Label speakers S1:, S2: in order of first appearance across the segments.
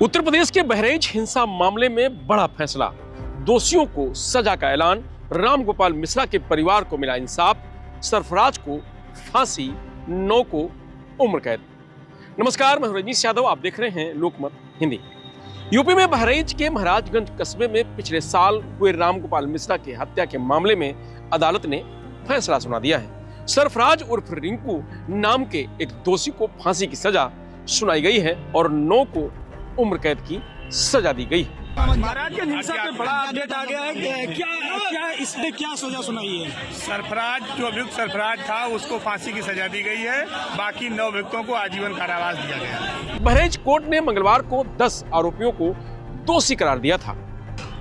S1: उत्तर प्रदेश के बहराइच हिंसा मामले में बड़ा फैसला, दोषियों को सजा का ऐलान, रामगोपाल मिश्रा के परिवार को मिला इंसाफ, सरफराज को फांसी, 9 को उम्र कैद। नमस्कार, मैं रजनीश यादव, आप देख रहे हैं लोकमत हिंदी। यूपी में बहराइच के महाराजगंज कस्बे में पिछले साल हुए रामगोपाल मिश्रा की हत्या के मामले में अदालत ने फैसला सुना दिया है। सरफराज उर्फ रिंकू नाम के एक दोषी को फांसी की सजा सुनाई गई है और 9 को उम्र कैद की सजा दी गई है।
S2: महाराजगंज हिंसा पे बड़ा अपडेट आ गया है कि क्या इसने क्या सजा सुनाई है?
S3: सरफराज, जो अभियुक्त सरफराज था, उसको फांसी की सजा दी गई है। बाकी 9 अभियुक्तों को आजीवन कारावास दिया गया है।
S1: बहराइच कोर्ट ने मंगलवार को 10 आरोपियों को दोषी करार दिया था।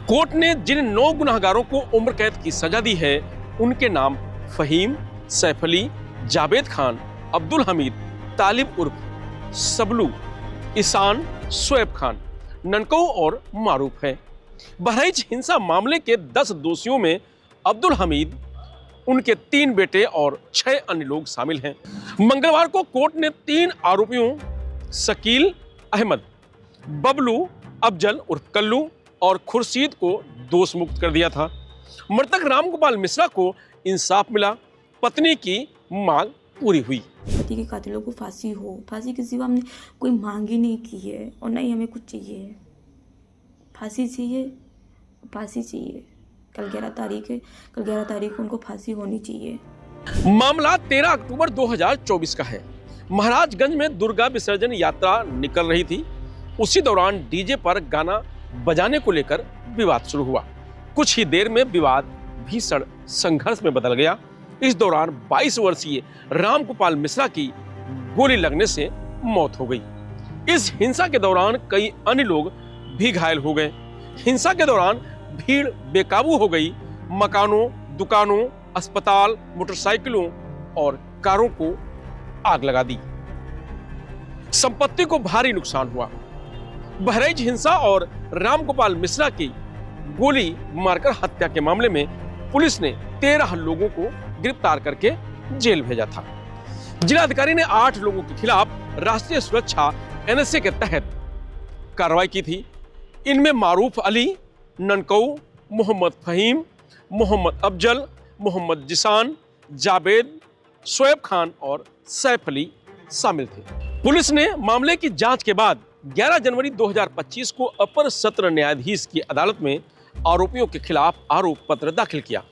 S1: कोर्ट ने जिन 9 गुनाहगारों को उम्र कैद की सजा दी है, उनके नाम फहीम, सैफ अली, जावेद खान, अब्दुल हमीद, तालिब उर्फ सबलू, ईसान, शोएब खान, ननकऊ और मारूफ है। बहराइच हिंसा मामले के 10 दोषियों में अब्दुल हमीद, उनके 3 बेटे और 6 अन्य लोग शामिल हैं। मंगलवार को कोर्ट ने 3 आरोपियों शकील अहमद, बबलू, अफजल उर्फ कल्लू और खुर्शीद को दोष मुक्त कर दिया था। मृतक रामगोपाल मिश्रा को इंसाफ मिला, पत्नी की मांग पूरी हुई।
S4: पति के कातिलों को फांसी हो, फांसी के सिवा हमने कोई मांग ही नहीं की है और नहीं हमें कुछ चाहिए। फांसी चाहिए, फांसी चाहिए। कल 11 तारीख है, कल 11 तारीख को उनको फांसी होनी चाहिए।
S1: मामला 13 अक्टूबर 2024 का है। महाराजगंज में दुर्गा विसर्जन यात्रा निकल रही थी। उसी दौरान डीजे पर गाना बजाने को लेकर विवाद शुरू हुआ। कुछ ही देर में विवाद भीषण संघर्ष में बदल गया। इस दौरान 22 वर्षीय रामगोपाल मिश्रा की गोली लगने से मौत हो गई। इस हिंसा के दौरान कई अन्य लोग भी घायल हो गए। हिंसा के दौरान भीड़ बेकाबू हो गई। मकानों, दुकानों, अस्पताल, मोटरसाइकिलों और कारों को आग लगा दी। संपत्ति को भारी नुकसान हुआ। बहराइच हिंसा और रामगोपाल मिश्रा की गोली मारकर हत्या के मामले में पुलिस ने 13 लोगों को गिरफ्तार करके जेल भेजा था। जिलाधिकारी ने 8 लोगों के खिलाफ राष्ट्रीय सुरक्षा NSA के तहत कार्रवाई की थी। इनमें मारूफ अली, ननकऊ, मोहम्मद फहीम, मोहम्मद अफजल, मोहम्मद जिसान, जावेद, शोएब खान और सैफ अली शामिल थे। पुलिस ने मामले की जांच के बाद 11 जनवरी 2025 को अपर सत्र न्यायाधीश की अदालत में आरोपियों के खिलाफ आरोप पत्र दाखिल किया।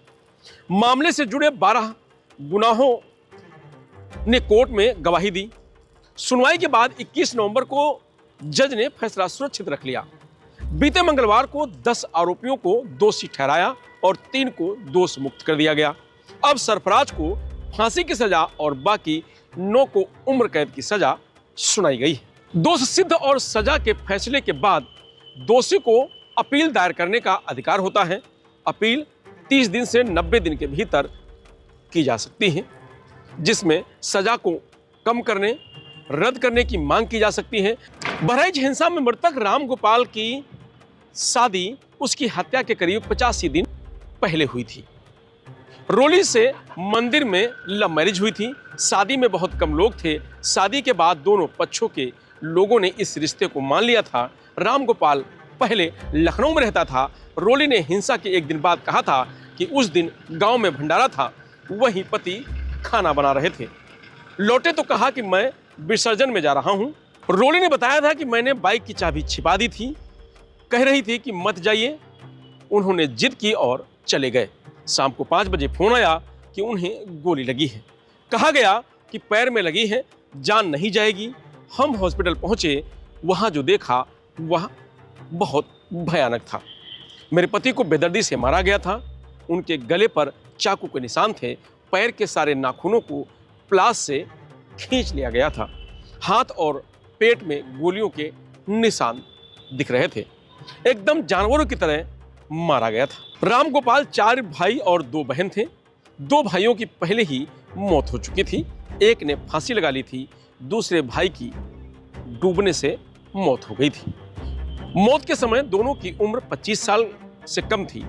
S1: मामले से जुड़े 12 गुनाहों ने कोर्ट में गवाही दी। सुनवाई के बाद 21 नवंबर को जज ने फैसला सुरक्षित रख लिया। बीते मंगलवार को 10 आरोपियों को दोषी ठहराया और 3 को दोष मुक्त कर दिया गया। अब सरफराज को फांसी की सजा और बाकी 9 को उम्र कैद की सजा सुनाई गई है। दोष सिद्ध और सजा के फैसले के बाद दोषी को अपील दायर करने का अधिकार होता है। अपील 30 दिन से 90 दिन के भीतर की जा सकती है, जिसमें सजा को कम करने, रद्द करने की मांग की जा सकती है। बहराइच हिंसा में मृतक रामगोपाल की शादी उसकी हत्या के करीब 85 दिन पहले हुई थी। रोली से मंदिर में लव मैरिज हुई थी। शादी में बहुत कम लोग थे। शादी के बाद दोनों पक्षों के लोगों ने इस रिश्ते को मान लिया था। रामगोपाल पहले लखनऊ में रहता था। रोली ने हिंसा के एक दिन बाद कहा था कि उस दिन गांव में भंडारा था, वहीं पति खाना बना रहे थे। लौटे तो कहा कि मैं विसर्जन में जा रहा हूं। रोली ने बताया था कि मैंने बाइक की चाबी छिपा दी थी, कह रही थी कि मत जाइए। उन्होंने जिद की और चले गए। शाम को 5 बजे फोन आया कि उन्हें गोली लगी है। कहा गया कि पैर में लगी है, जान नहीं जाएगी। हम हॉस्पिटल पहुंचे, वहां जो देखा वह बहुत भयानक था। मेरे पति को बेदर्दी से मारा गया था। उनके गले पर चाकू के निशान थे। पैर के सारे नाखूनों को प्लास से खींच लिया गया था। हाथ और पेट में गोलियों के निशान दिख रहे थे। एकदम जानवरों की तरह मारा गया था। रामगोपाल 4 भाई और 2 बहन थे। 2 भाइयों की पहले ही मौत हो चुकी थी। एक ने फांसी लगा ली थी। दूसरे भाई की डूबने से मौत हो गई थी। मौत के समय दोनों की उम्र 25 साल से कम थी।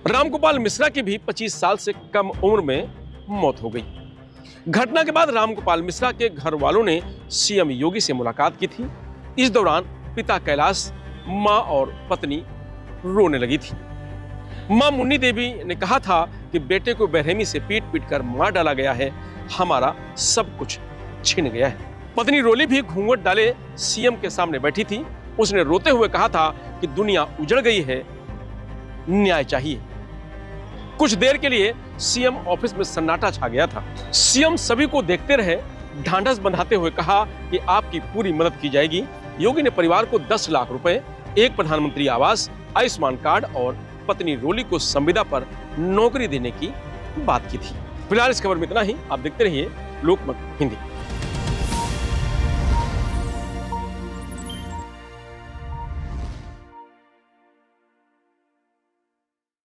S1: रामगोपाल मिश्रा की भी 25 साल से कम उम्र में मौत हो गई। घटना के बाद रामगोपाल मिश्रा के घर वालों ने सीएम योगी से मुलाकात की थी। इस दौरान पिता कैलाश मां और पत्नी रोने लगी थी। मां मुन्नी देवी ने कहा था कि बेटे को बेरहमी से पीट पीट कर मार डाला गया है, हमारा सब कुछ छिन गया है। पत्नी रोली भी घूंघट डाले सीएम के सामने बैठी थी। उसने रोते हुए कहा था कि दुनिया उजड़ गई है, न्याय चाहिए। कुछ देर के लिए सीएम ऑफिस में सन्नाटा छा गया था। सीएम सभी को देखते रहे, ढांढस बंधाते हुए कहा कि आपकी पूरी मदद की जाएगी। योगी ने परिवार को 10 लाख रुपए, एक प्रधानमंत्री आवास, आयुष्मान कार्ड और पत्नी रोली को संविदा पर नौकरी देने की बात की थी। फिलहाल इस खबर में इतना ही। आप देखते रहिए लोकमत हिंदी।